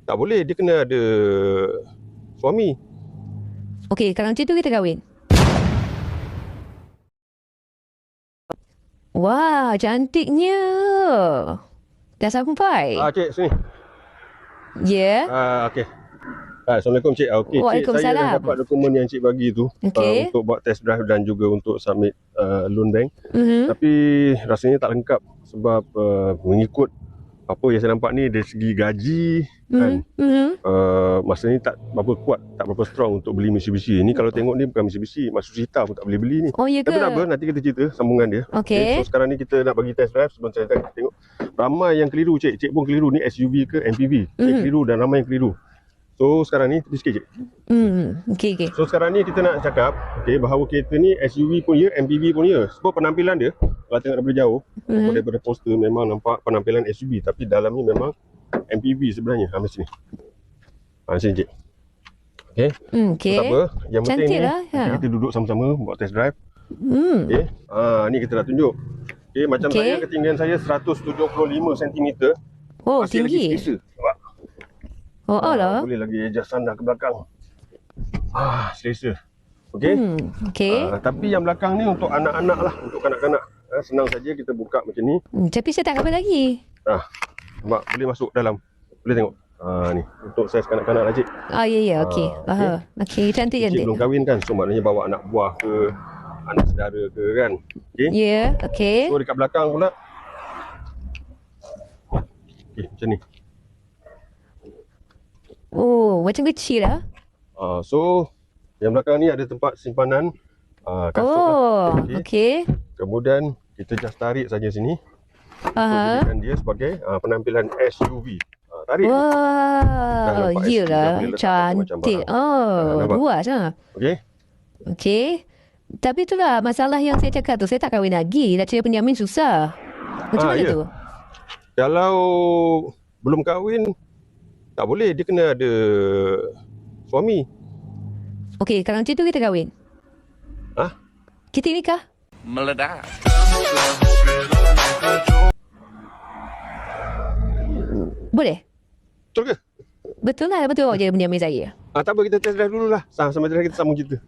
Tak boleh, dia kena ada suami. Okey, kalau macam tu kita kahwin. Wah, cantiknya. Dah sampai? Cik, sini. Ya. Okey. Assalamualaikum cik. Okey, cik, saya Waalaikumsalam. dah dapat dokumen yang cik bagi tu Okey. untuk buat test drive dan juga untuk submit loan bank. Tapi rasanya tak lengkap sebab mengikut apa yang saya nampak ni dari segi gaji kan, masa ni tak berapa kuat, tak berapa strong untuk beli Mitsubishi. Ni kalau tengok ni bukan Mitsubishi, Matsushita pun tak boleh beli ni. Oh, ya ke? Tapi tak apa, nanti kita cerita sambungan dia. Okey. So sekarang ni kita nak bagi test drive. Sebelum saya tengok, ramai yang keliru cik. Cik pun keliru, ni SUV ke MPV. Cik keliru dan ramai yang keliru. So sekarang ni tepi sikit cik. Okey. So sekarang ni kita nak cakap bahawa kereta ni SUV pun ya, MPV pun ya. Sebab penampilan dia kalau tengok daripada jauh, daripada poster memang nampak penampilan SUV, tapi dalamnya memang MPV sebenarnya. Macam ni. Macam ni cik. Okey. Okey. Tak apa, yang penting Cantik ni lah, nanti kita duduk sama-sama buat test drive. Ni kita nak tunjuk. Macam saya, ketinggian saya 175 cm. Oh, masih tinggi. lagi selesa. Oh, lah. Boleh lagi adjust sandar ke belakang. Selesa. Okey. Okey. Tapi yang belakang ni untuk anak-anak lah, untuk kanak-kanak. Senang saja kita buka macam ni. Tapi saya tak kahwin lagi. Nampak, boleh masuk dalam. Boleh tengok. Ni untuk saiz kanak-kanak lah cik. Ya. Okey. Okey, cantik. Cik belum kahwin kan, so maknanya bawa anak buah ke, anak saudara ke kan. Okey. Ya, okey. So dekat belakang pula. Macam ni. Oh, macam kecil lah. So yang belakang ni ada tempat simpanan kasut lah. Okey. Kemudian kita just tarik saja sini. Jadikan dia sebagai penampilan SUV. Tarik. Wah, iyalah, cantik. Luas lah. Okey. Tapi itulah masalah yang saya cakap tu. Saya tak kahwin lagi. Nak cari penjamin susah. Macam mana tu? Kalau belum kahwin, tak boleh. Dia kena ada suami. Okey, kalau macam tu kita kahwin. Kita nikah. Meledak. Boleh? Betul ke? Betul lah, betul je penjamin saya. Tak apa, kita test drive dulu lah. Sambil kita sambung cerita.